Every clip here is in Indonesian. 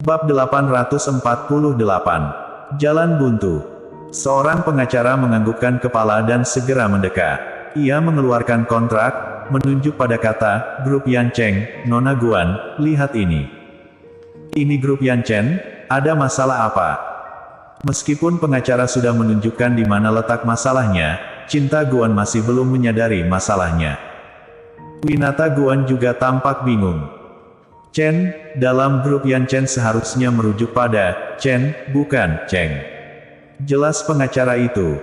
Bab 848. Jalan buntu. Seorang pengacara menganggukkan kepala dan segera mendekat. Ia mengeluarkan kontrak, menunjuk pada kata, "Grup Yan Cheng, Nona Guan, lihat ini." "Ini grup Yan Chen, ada masalah apa?" Meskipun pengacara sudah menunjukkan di mana letak masalahnya, Cinta Guan masih belum menyadari masalahnya. Winata Guan juga tampak bingung. Chen, dalam grup Yan Chen seharusnya merujuk pada Chen, bukan Cheng. Jelas pengacara itu.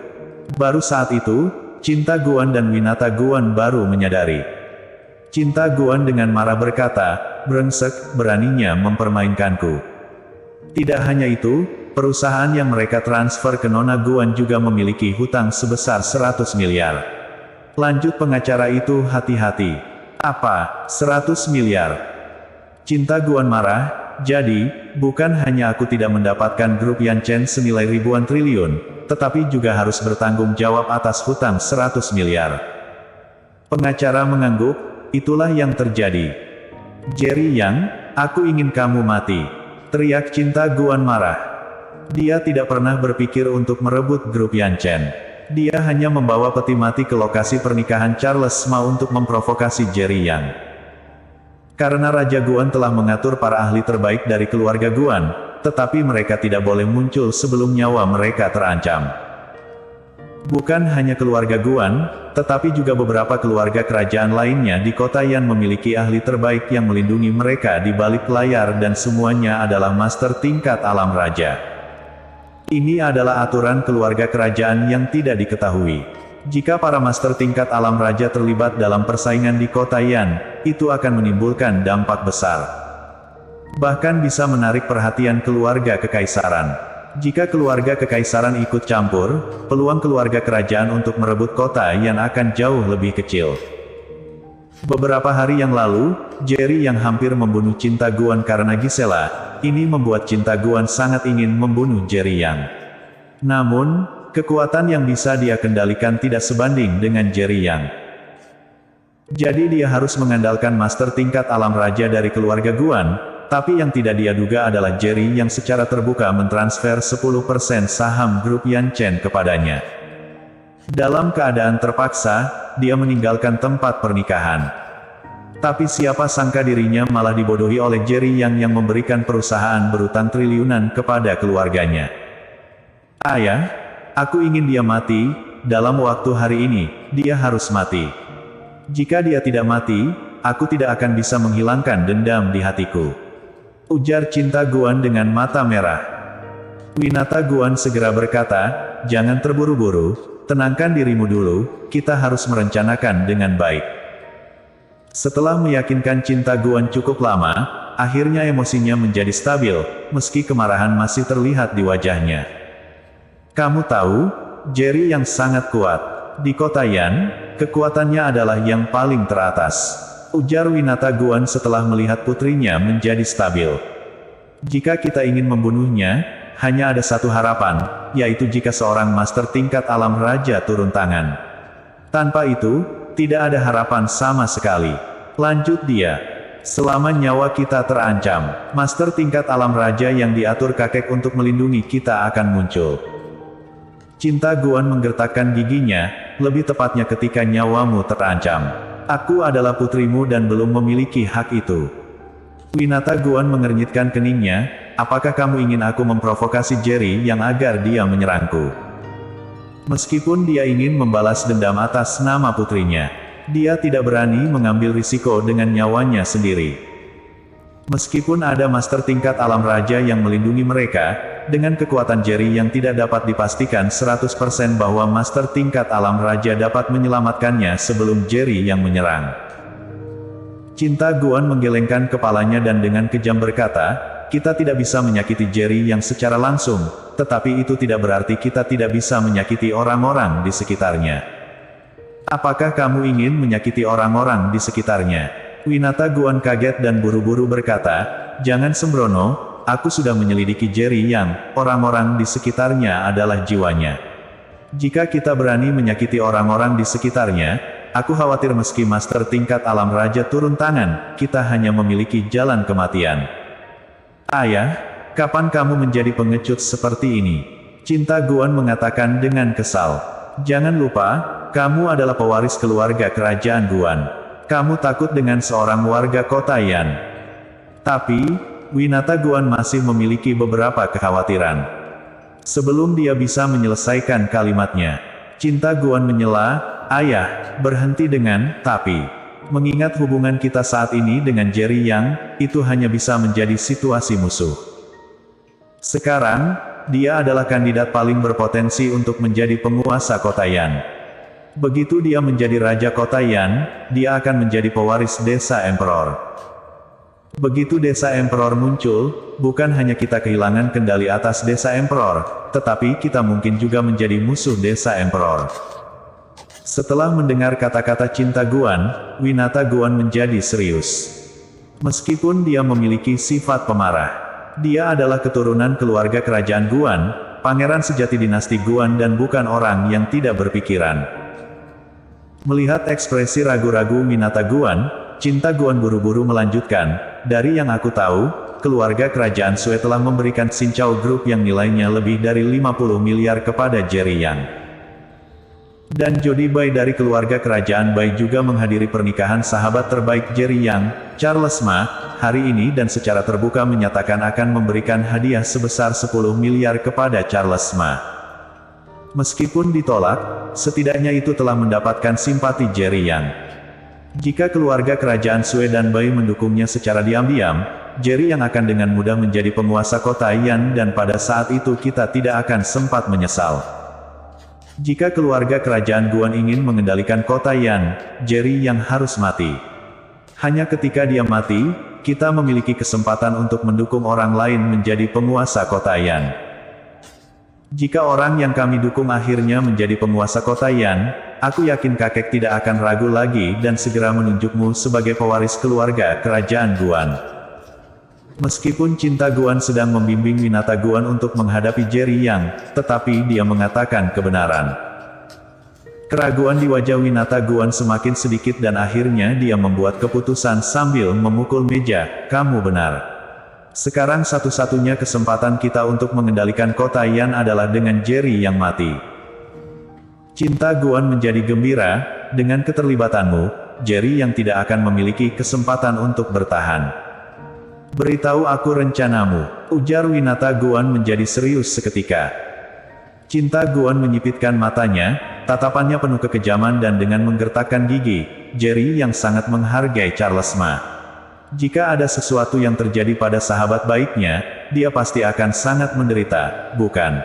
Baru saat itu, Cinta Guan dan Winata Guan baru menyadari. Cinta Guan dengan marah berkata, "Brengsek, beraninya mempermainkanku." Tidak hanya itu, perusahaan yang mereka transfer ke Nona Guan juga memiliki hutang sebesar 100 miliar. Lanjut pengacara itu hati-hati. "Apa, 100 miliar? Cinta Guan marah, "Jadi, bukan hanya aku tidak mendapatkan grup Yan Chen senilai ribuan triliun, tetapi juga harus bertanggung jawab atas hutang 100 miliar. Pengacara mengangguk, "Itulah yang terjadi." "Jerry Yang, aku ingin kamu mati," teriak Cinta Guan marah. Dia tidak pernah berpikir untuk merebut grup Yan Chen. Dia hanya membawa peti mati ke lokasi pernikahan Charles Ma untuk memprovokasi Jerry Yang. Karena Raja Guan telah mengatur para ahli terbaik dari keluarga Guan, tetapi mereka tidak boleh muncul sebelum nyawa mereka terancam. Bukan hanya keluarga Guan, tetapi juga beberapa keluarga kerajaan lainnya di kota Yan memiliki ahli terbaik yang melindungi mereka di balik layar dan semuanya adalah master tingkat alam raja. Ini adalah aturan keluarga kerajaan yang tidak diketahui. Jika para master tingkat alam raja terlibat dalam persaingan di kota Yan, itu akan menimbulkan dampak besar. Bahkan bisa menarik perhatian keluarga kekaisaran. Jika keluarga kekaisaran ikut campur, peluang keluarga kerajaan untuk merebut kota Yan akan jauh lebih kecil. Beberapa hari yang lalu, Jerry yang hampir membunuh Cinta Guan karena Gisela, ini membuat Cinta Guan sangat ingin membunuh Jerry Yang. Namun, kekuatan yang bisa dia kendalikan tidak sebanding dengan Jerry Yang. Jadi dia harus mengandalkan master tingkat alam raja dari keluarga Guan, tapi yang tidak dia duga adalah Jerry yang secara terbuka mentransfer 10% saham grup Yan Chen kepadanya. Dalam keadaan terpaksa, dia meninggalkan tempat pernikahan. Tapi siapa sangka dirinya malah dibodohi oleh Jerry yang memberikan perusahaan berutang triliunan kepada keluarganya. "Ayah, aku ingin dia mati, dalam waktu hari ini, dia harus mati. Jika dia tidak mati, aku tidak akan bisa menghilangkan dendam di hatiku," ujar Cinta Guan dengan mata merah. Winata Guan segera berkata, "Jangan terburu-buru, tenangkan dirimu dulu, kita harus merencanakan dengan baik." Setelah meyakinkan Cinta Guan cukup lama, akhirnya emosinya menjadi stabil, meski kemarahan masih terlihat di wajahnya. "Kamu tahu, Jerry yang sangat kuat. Di kota Yan, kekuatannya adalah yang paling teratas," ujar Winata Guan setelah melihat putrinya menjadi stabil. "Jika kita ingin membunuhnya, hanya ada satu harapan, yaitu jika seorang master tingkat alam raja turun tangan. Tanpa itu, tidak ada harapan sama sekali," lanjut dia. "Selama nyawa kita terancam, master tingkat alam raja yang diatur kakek untuk melindungi kita akan muncul." Cinta Guan menggertakkan giginya, "Lebih tepatnya ketika nyawamu terancam. Aku adalah putrimu dan belum memiliki hak itu." Winata Guan mengernyitkan keningnya, "Apakah kamu ingin aku memprovokasi Jerry yang agar dia menyerangku?" Meskipun dia ingin membalas dendam atas nama putrinya, dia tidak berani mengambil risiko dengan nyawanya sendiri. Meskipun ada master tingkat alam raja yang melindungi mereka, dengan kekuatan Jerry yang tidak dapat dipastikan 100% bahwa master tingkat alam raja dapat menyelamatkannya sebelum Jerry yang menyerang. Cinta Guan menggelengkan kepalanya dan dengan kejam berkata, "Kita tidak bisa menyakiti Jerry yang secara langsung, tetapi itu tidak berarti kita tidak bisa menyakiti orang-orang di sekitarnya." "Apakah kamu ingin menyakiti orang-orang di sekitarnya?" Winata Guan kaget dan buru-buru berkata, "Jangan sembrono, aku sudah menyelidiki Jerry Yang, orang-orang di sekitarnya adalah jiwanya. Jika kita berani menyakiti orang-orang di sekitarnya, aku khawatir meski master tingkat alam raja turun tangan, kita hanya memiliki jalan kematian." "Ayah, kapan kamu menjadi pengecut seperti ini? Cinta Guan mengatakan dengan kesal. Jangan lupa, kamu adalah pewaris keluarga kerajaan Guan. Kamu takut dengan seorang warga kota Yan. Tapi, Winata Guan masih memiliki beberapa kekhawatiran. Sebelum dia bisa menyelesaikan kalimatnya, Cinta Guan menyela, "Ayah, berhenti dengan 'tapi'. Mengingat hubungan kita saat ini dengan Jerry Yang, itu hanya bisa menjadi situasi musuh. Sekarang, dia adalah kandidat paling berpotensi untuk menjadi penguasa kota Yan. Begitu dia menjadi raja kota Yan, dia akan menjadi pewaris desa Emperor. Begitu desa Emperor muncul, bukan hanya kita kehilangan kendali atas desa Emperor, tetapi kita mungkin juga menjadi musuh desa Emperor." Setelah mendengar kata-kata Cinta Guan, Winata Guan menjadi serius. Meskipun dia memiliki sifat pemarah, dia adalah keturunan keluarga kerajaan Guan, pangeran sejati dinasti Guan dan bukan orang yang tidak berpikiran. Melihat ekspresi ragu-ragu Winata Guan, Cinta Guan buru-buru melanjutkan, "Dari yang aku tahu, keluarga kerajaan Sui telah memberikan Xinqiao Group yang nilainya lebih dari 50 miliar kepada Jerry Yang. Dan Jody Bai dari keluarga kerajaan Bai juga menghadiri pernikahan sahabat terbaik Jerry Yang, Charles Ma, hari ini dan secara terbuka menyatakan akan memberikan hadiah sebesar 10 miliar kepada Charles Ma. Meskipun ditolak, setidaknya itu telah mendapatkan simpati Jerry Yang. Jika keluarga kerajaan Sui dan Bai mendukungnya secara diam-diam, Jerry Yang akan dengan mudah menjadi penguasa kota Yan dan pada saat itu kita tidak akan sempat menyesal. Jika keluarga kerajaan Guan ingin mengendalikan kota Yan, Jerry Yang harus mati. Hanya ketika dia mati, kita memiliki kesempatan untuk mendukung orang lain menjadi penguasa kota Yan. Jika orang yang kami dukung akhirnya menjadi penguasa kota Yan, aku yakin kakek tidak akan ragu lagi dan segera menunjukmu sebagai pewaris keluarga kerajaan Guan." Meskipun Cinta Guan sedang membimbing Winata Guan untuk menghadapi Jerry Yang, tetapi dia mengatakan kebenaran. Keraguan di wajah Winata Guan semakin sedikit dan akhirnya dia membuat keputusan sambil memukul meja, "Kamu benar. Sekarang satu-satunya kesempatan kita untuk mengendalikan kota Yan adalah dengan Jerry Yang mati." Cinta Guan menjadi gembira, "Dengan keterlibatanmu, Jerry Yang tidak akan memiliki kesempatan untuk bertahan. Beritahu aku rencanamu," ujar Winata Guan menjadi serius seketika. Cinta Guan menyipitkan matanya, tatapannya penuh kekejaman dan dengan menggertakkan gigi, "Jerry Yang sangat menghargai Charles Ma. Jika ada sesuatu yang terjadi pada sahabat baiknya, dia pasti akan sangat menderita, bukan?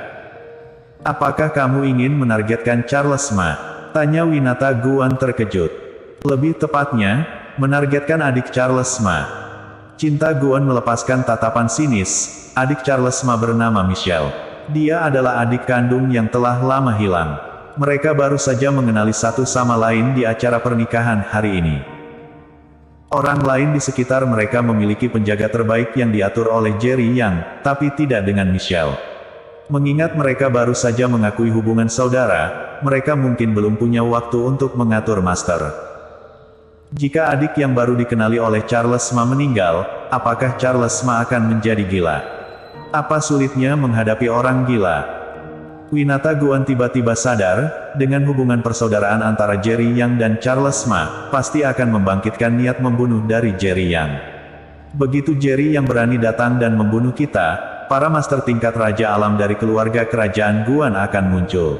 Apakah kamu ingin menargetkan Charles Ma?" tanya Winata Guan terkejut. "Lebih tepatnya, menargetkan adik Charles Ma." Cinta Guan melepaskan tatapan sinis, "Adik Charles Ma bernama Michelle. Dia adalah adik kandung yang telah lama hilang. Mereka baru saja mengenali satu sama lain di acara pernikahan hari ini. Orang lain di sekitar mereka memiliki penjaga terbaik yang diatur oleh Jerry Yang, tapi tidak dengan Michelle. Mengingat mereka baru saja mengakui hubungan saudara, mereka mungkin belum punya waktu untuk mengatur master. Jika adik yang baru dikenali oleh Charles Ma meninggal, apakah Charles Ma akan menjadi gila? Apa sulitnya menghadapi orang gila?" Winata Guan tiba-tiba sadar, dengan hubungan persaudaraan antara Jerry Yang dan Charles Ma, pasti akan membangkitkan niat membunuh dari Jerry Yang. Begitu Jerry Yang berani datang dan membunuh kita, para master tingkat Raja Alam dari keluarga kerajaan Guan akan muncul.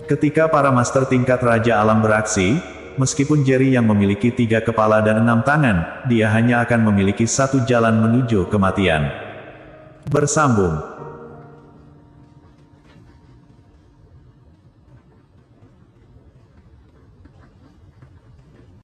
Ketika para master tingkat Raja Alam beraksi, meskipun Jerry Yang memiliki 3 kepala dan 6 tangan, dia hanya akan memiliki satu jalan menuju kematian. Bersambung.